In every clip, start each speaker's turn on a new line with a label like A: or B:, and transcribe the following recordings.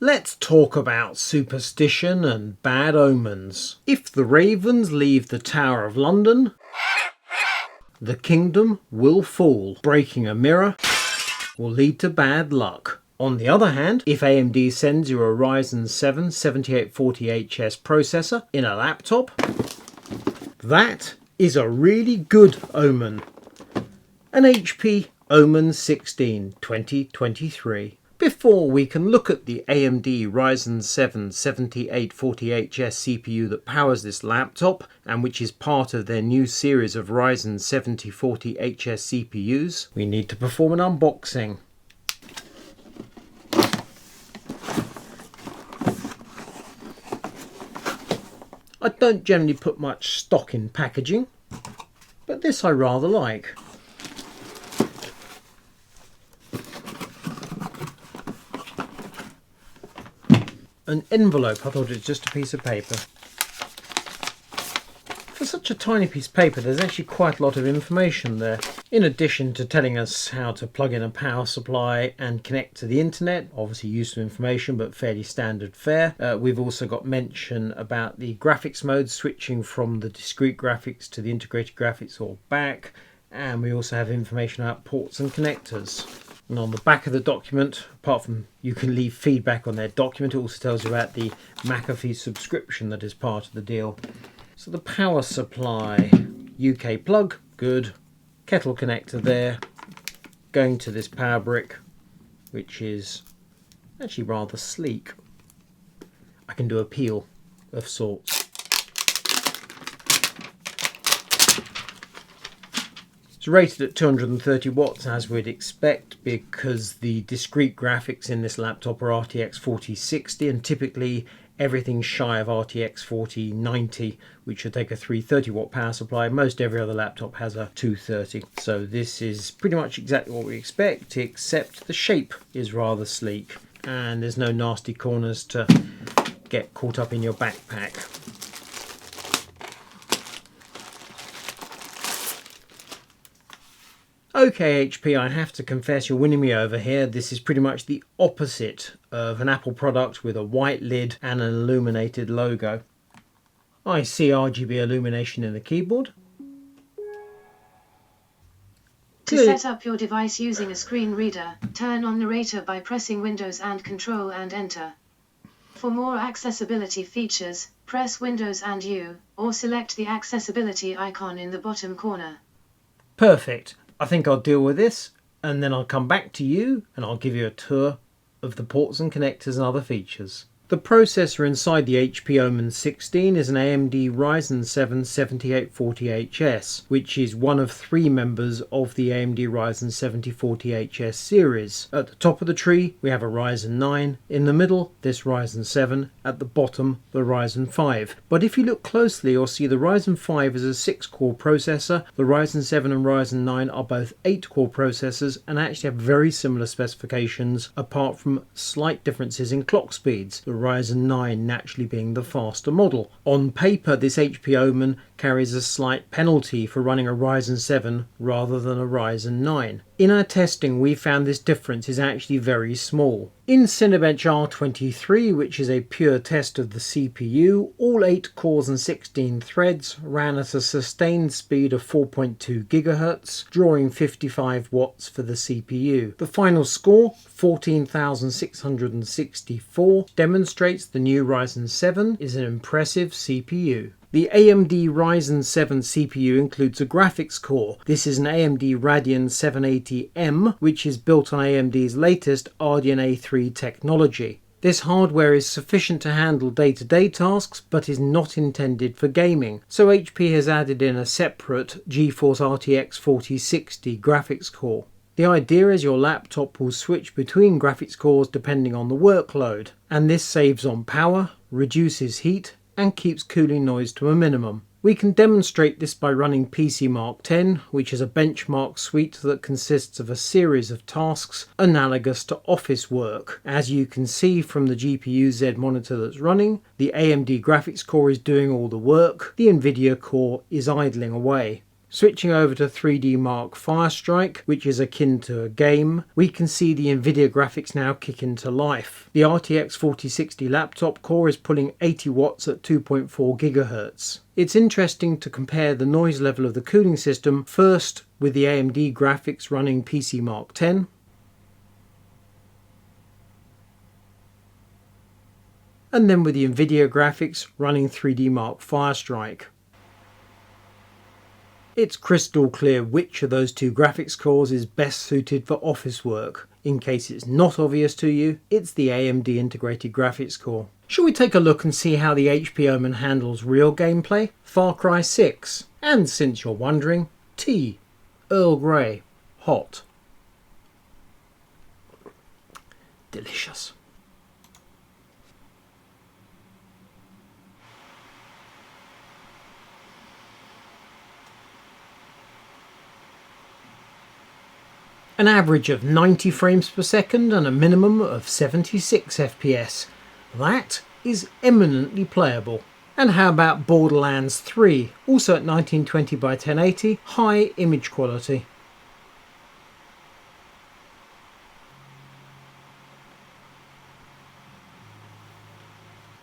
A: Let's talk about superstition and bad omens. If the ravens leave the Tower of London, the kingdom will fall. Breaking a mirror will lead to bad luck. On the other hand, if AMD sends you a Ryzen 7 7840HS processor in a laptop, that is a really good omen. An HP Omen 16 2023. Before we can look at the AMD Ryzen 7 7840HS CPU that powers this laptop and which is part of their new series of Ryzen 7040HS CPUs, we need to perform an unboxing. I don't generally put much stock in packaging, but this I rather like. An envelope. I thought it was just a piece of paper. For such a tiny piece of paper, there's actually quite a lot of information there. In addition to telling us how to plug in a power supply and connect to the internet, obviously useful information but fairly standard fare, we've also got mention about the graphics mode, switching from the discrete graphics to the integrated graphics or back, and we also have information about ports and connectors. And on the back of the document, apart from you can leave feedback on their document, it also tells you about the McAfee subscription that is part of the deal. So the power supply, UK plug, good. Kettle connector there, going to this power brick, which is actually rather sleek. I can do a peel of sorts. It's rated at 230 watts as we'd expect, because the discrete graphics in this laptop are RTX4060 and typically everything shy of RTX4090, which should take a 330 watt power supply. Most every other laptop has a 230. So this is pretty much exactly what we expect, except the shape is rather sleek and there's no nasty corners to get caught up in your backpack. Okay, HP, I have to confess you're winning me over here. This is pretty much the opposite of an Apple product with a white lid and an illuminated logo. I see RGB illumination in the keyboard.
B: To set up your device using a screen reader, turn on narrator by pressing Windows and Control and Enter. For more accessibility features, press Windows and U, or select the accessibility icon in the bottom corner.
A: Perfect. I think I'll deal with this and then I'll come back to you and I'll give you a tour of the ports and connectors and other features. The processor inside the HP Omen 16 is an AMD Ryzen 7 7840HS, which is one of three members of the AMD Ryzen 7040HS series. At the top of the tree we have a Ryzen 9, in the middle this Ryzen 7, at the bottom the Ryzen 5. But if you look closely you'll see the Ryzen 5 is a 6-core processor, the Ryzen 7 and Ryzen 9 are both 8-core processors and actually have very similar specifications apart from slight differences in clock speeds. The Ryzen 9 naturally being the faster model. On paper this HP Omen carries a slight penalty for running a Ryzen 7 rather than a Ryzen 9. In our testing we found this difference is actually very small. In Cinebench R23, which is a pure test of the CPU, all 8 cores and 16 threads ran at a sustained speed of 4.2 GHz, drawing 55 watts for the CPU. The final score, 14,664, demonstrates the new Ryzen 7 is an impressive CPU. The AMD Ryzen 7 CPU includes a graphics core. This is an AMD Radeon 780M, which is built on AMD's latest RDNA 3 technology. This hardware is sufficient to handle day-to-day tasks, but is not intended for gaming, so HP has added in a separate GeForce RTX4060 graphics core. The idea is your laptop will switch between graphics cores depending on the workload, and this saves on power, reduces heat, and keeps cooling noise to a minimum. We can demonstrate this by running PC Mark 10, which is a benchmark suite that consists of a series of tasks analogous to office work. As you can see from the GPU-Z monitor that's running, the AMD graphics core is doing all the work, the Nvidia core is idling away. Switching over to 3D Mark Firestrike, which is akin to a game, we can see the Nvidia graphics now kick into life. The RTX4060 laptop core is pulling 80 watts at 2.4 GHz. It's interesting to compare the noise level of the cooling system first with the AMD graphics running PC Mark 10, and then with the Nvidia graphics running 3D Mark Firestrike. It's crystal clear which of those two graphics cores is best suited for office work. In case it's not obvious to you, it's the AMD integrated graphics core. Shall we take a look and see how the HP Omen handles real gameplay? Far Cry 6. And since you're wondering, tea. Earl Grey. Hot. Delicious. An average of 90 frames per second and a minimum of 76 FPS. That is eminently playable. And how about Borderlands 3, also at 1920 by 1080, high image quality.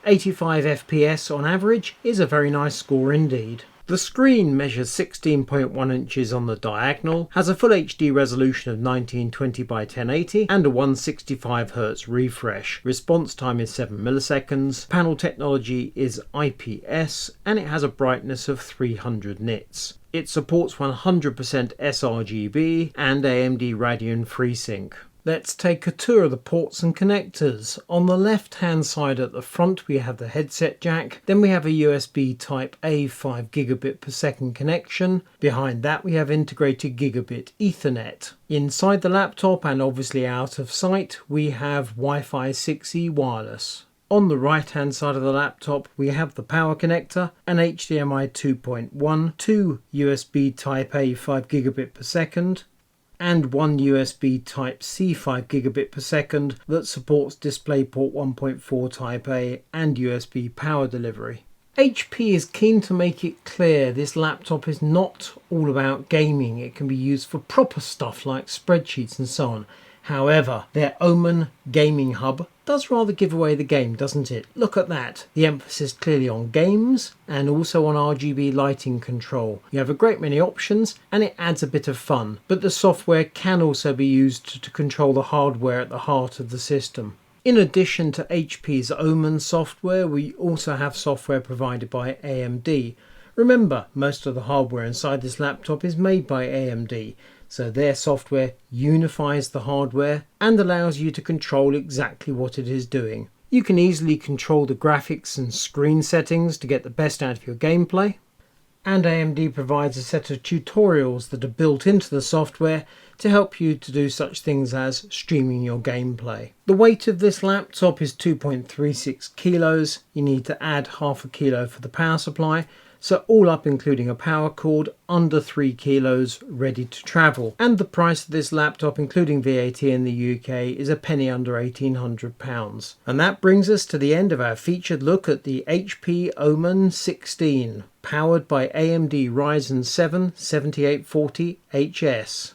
A: .85 FPS on average is a very nice score indeed. The screen measures 16.1 inches on the diagonal, has a full HD resolution of 1920 by 1080 and a 165Hz refresh. Response time is 7 milliseconds, panel technology is IPS, and it has a brightness of 300 nits. It supports 100% sRGB and AMD Radeon FreeSync. Let's take a tour of the ports and connectors. On the left hand side at the front we have the headset jack, then we have a USB type A 5 gigabit per second connection. Behind that we have integrated gigabit Ethernet. Inside the laptop and obviously out of sight we have Wi-Fi 6E wireless. On the right hand side of the laptop we have the power connector, an HDMI 2.1, two USB type A 5 gigabit per second, and one USB Type-C 5 gigabit per second that supports DisplayPort 1.4 Type A and USB power delivery. HP is keen to make it clear this laptop is not all about gaming. It can be used for proper stuff like spreadsheets and so on. However, their Omen gaming hub does rather give away the game, doesn't it? Look at that. The emphasis clearly on games and also on RGB lighting control. You have a great many options and it adds a bit of fun, but the software can also be used to control the hardware at the heart of the system. In addition to HP's Omen software, we also have software provided by AMD. Remember, most of the hardware inside this laptop is made by AMD. So their software unifies the hardware and allows you to control exactly what it is doing. You can easily control the graphics and screen settings to get the best out of your gameplay. And AMD provides a set of tutorials that are built into the software to help you to do such things as streaming your gameplay. The weight of this laptop is 2.36 kilos. You need to add half a kilo for the power supply. So all up including a power cord, under 3 kilos, ready to travel. And the price of this laptop including VAT in the UK is a penny under £1,800. And that brings us to the end of our featured look at the HP Omen 16, powered by AMD Ryzen 7 7840HS.